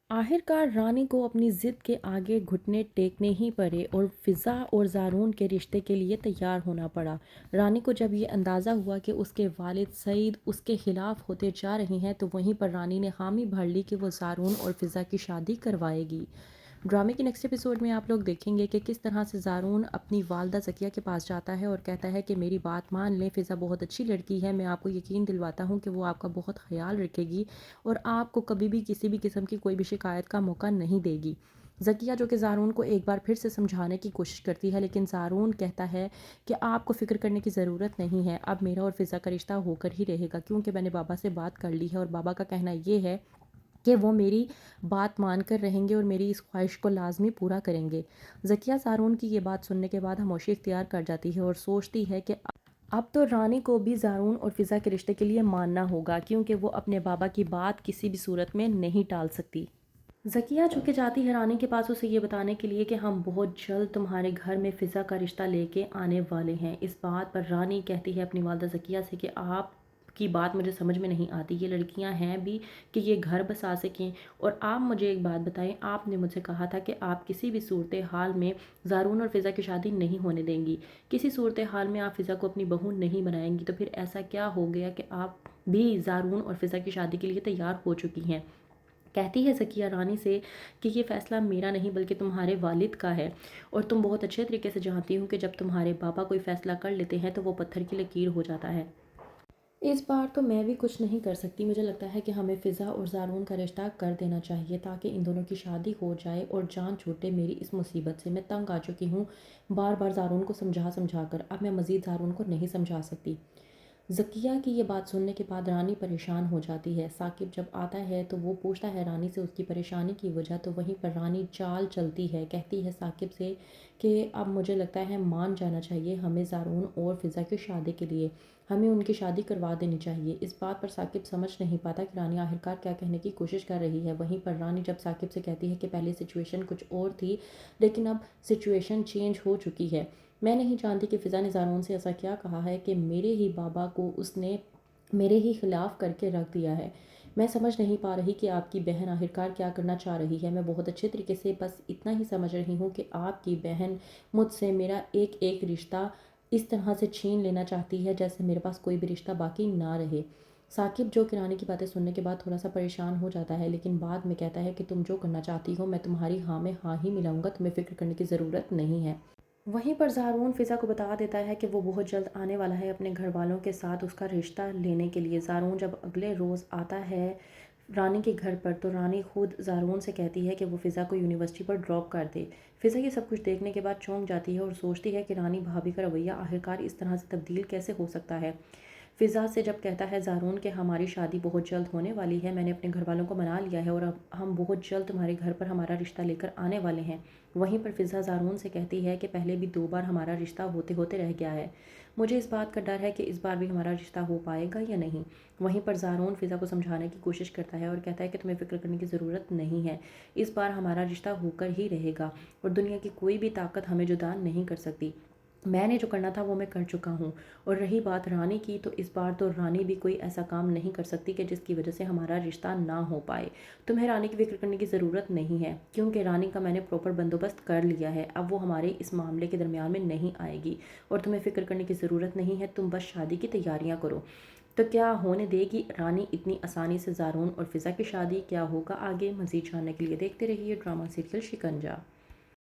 आखिरकार रानी को अपनी ज़िद के आगे घुटने टेकने ही पड़े और फ़िज़ा और ज़ारून के रिश्ते के लिए तैयार होना पड़ा। रानी को जब ये अंदाज़ा हुआ कि उसके वालिद सईद उसके ख़िलाफ़ होते जा रहे हैं, तो वहीं पर रानी ने हामी भर ली कि वो ज़ारून और फ़िज़ा की शादी करवाएगी। ड्रामे के नेक्स्ट एपिसोड में आप लोग देखेंगे कि किस तरह से ज़ारून अपनी वालदा ज़किया के पास जाता है और कहता है कि मेरी बात मान लें, फ़िज़ा बहुत अच्छी लड़की है, मैं आपको यकीन दिलवाता हूँ कि वो आपका बहुत ख़्याल रखेगी और आपको कभी भी किसी भी किस्म की कोई भी शिकायत का मौका नहीं देगी। ज़किया जो कि ज़ारून को एक बार फिर से समझाने की कोशिश करती है, लेकिन ज़ारून कहता है कि आपको फ़िक्र करने की ज़रूरत नहीं है, अब मेरा और फ़िज़ा का रिश्ता होकर ही रहेगा, क्योंकि मैंने बाबा से बात कर ली है और बाबा का कहना ये है कि वो मेरी बात मान कर रहेंगे और मेरी इस ख्वाहिश को लाज़मी पूरा करेंगे। ज़किया ज़ारून की ये बात सुनने के बाद खामोशी इख्तियार कर जाती है और सोचती है कि अब तो रानी को भी ज़ारून और फ़िज़ा के रिश्ते के लिए मानना होगा, क्योंकि वो अपने बाबा की बात किसी भी सूरत में नहीं टाल सकती। ज़किया झुक के जाती है रानी के पास उसे ये बताने के लिए कि हम बहुत जल्द तुम्हारे घर में फ़िज़ा का रिश्ता लेके आने वाले हैं। इस बात पर रानी कहती है अपनी वालदा ज़किया से कि आप की बात मुझे समझ में नहीं आती, ये लड़कियां हैं भी कि ये घर बसा सकें। और आप मुझे एक बात बताएं, आपने मुझे कहा था कि आप किसी भी सूरत हाल में ज़ारून और फ़िज़ा की शादी नहीं होने देंगी, किसी सूरत हाल में आप फ़िज़ा को अपनी बहू नहीं बनाएंगी, तो फिर ऐसा क्या हो गया कि आप भी ज़ारून और फ़िज़ा की शादी के लिए तैयार हो चुकी हैं। कहती है ज़किया रानी से कि ये फ़ैसला मेरा नहीं बल्कि तुम्हारे वालिद का है, और तुम बहुत अच्छे तरीके से जानती हो कि जब तुम्हारे पापा कोई फ़ैसला कर लेते हैं तो वो पत्थर की लकीर हो जाता है। इस बार तो मैं भी कुछ नहीं कर सकती, मुझे लगता है कि हमें फ़िज़ा और ज़ारून का रिश्ता कर देना चाहिए ताकि इन दोनों की शादी हो जाए और जान छूटे मेरी इस मुसीबत से। मैं तंग आ चुकी हूँ बार बार ज़ारून को समझा समझा कर, अब मैं मज़ीद ज़ारून को नहीं समझा सकती। ज़किया की ये बात सुनने के बाद रानी परेशान हो जाती है। साकिब जब आता है तो वो पूछता है रानी से उसकी परेशानी की वजह, तो वहीं पर रानी चाल चलती है, कहती है साकिब से कि अब मुझे लगता है मान जाना चाहिए हमें ज़ारून और फ़िज़ा की शादी के लिए, हमें उनकी शादी करवा देनी चाहिए। इस बात पर साकिब समझ नहीं पाता कि रानी आखिरकार क्या कहने की कोशिश कर रही है। वहीं पर रानी जब साकिब से कहती है कि पहले सिचुएशन कुछ और थी, लेकिन अब सिचुएशन चेंज हो चुकी है। मैं नहीं जानती कि फ़िज़ा ने ज़ारून से ऐसा क्या कहा है कि मेरे ही बाबा को उसने मेरे ही ख़िलाफ़ करके रख दिया है। मैं समझ नहीं पा रही कि आपकी बहन आखिरकार क्या करना चाह रही है। मैं बहुत अच्छे तरीके से बस इतना ही समझ रही हूँ कि आपकी बहन मुझसे मेरा एक एक रिश्ता इस तरह से छीन लेना चाहती है जैसे मेरे पास कोई भी रिश्ता बाकी ना रहे। साकिब जो कि रानी की बातें सुनने के बाद थोड़ा सा परेशान हो जाता है, लेकिन बाद में कहता है कि तुम जो करना चाहती हो मैं तुम्हारी हाँ में हाँ ही मिलाऊंगा, तुम्हें फ़िक्र करने की ज़रूरत नहीं है। वहीं पर ज़ारून फ़िज़ा को बता देता है कि वो बहुत जल्द आने वाला है अपने घर वालों के साथ उसका रिश्ता लेने के लिए। ज़ारून जब अगले रोज़ आता है रानी के घर पर, तो रानी खुद ज़ारून से कहती है कि वो फ़िज़ा को यूनिवर्सिटी पर ड्रॉप कर दे। फ़िज़ा ये सब कुछ देखने के बाद चौंक जाती है और सोचती है कि रानी भाभी का रवैया आखिरकार इस तरह से तब्दील कैसे हो सकता है। फ़िज़ा से जब कहता है ज़ारून कि हमारी शादी बहुत जल्द होने वाली है, मैंने अपने घर वालों को मना लिया है और अब हम बहुत जल्द तुम्हारे घर पर हमारा रिश्ता लेकर आने वाले हैं। वहीं पर फ़िज़ा ज़ारून से कहती है कि पहले भी 2 बार हमारा रिश्ता होते होते रह गया है, मुझे इस बात का डर है कि इस बार भी हमारा रिश्ता हो पाएगा या नहीं। वहीं पर ज़ारून फ़िज़ा को समझाने की कोशिश करता है और कहता है कि तुम्हें फ़िक्र करने की ज़रूरत नहीं है, इस बार हमारा रिश्ता होकर ही रहेगा और दुनिया की कोई भी ताकत हमें जुदा नहीं कर सकती। मैंने जो करना था वो मैं कर चुका हूँ। और रही बात रानी की, तो इस बार तो रानी भी कोई ऐसा काम नहीं कर सकती कि जिसकी वजह से हमारा रिश्ता ना हो पाए। तुम्हें रानी की फ़िक्र करने की ज़रूरत नहीं है, क्योंकि रानी का मैंने प्रॉपर बंदोबस्त कर लिया है। अब वो हमारे इस मामले के दरमियान में नहीं आएगी और तुम्हें फ़िक्र करने की ज़रूरत नहीं है, तुम बस शादी की तैयारियाँ करो। तो क्या होने देगी रानी इतनी आसानी से ज़ारून और फ़िज़ा की शादी? क्या होगा आगे? मज़ीद जानने के लिए देखते रहिए ड्रामा सीरियल शिकंजा।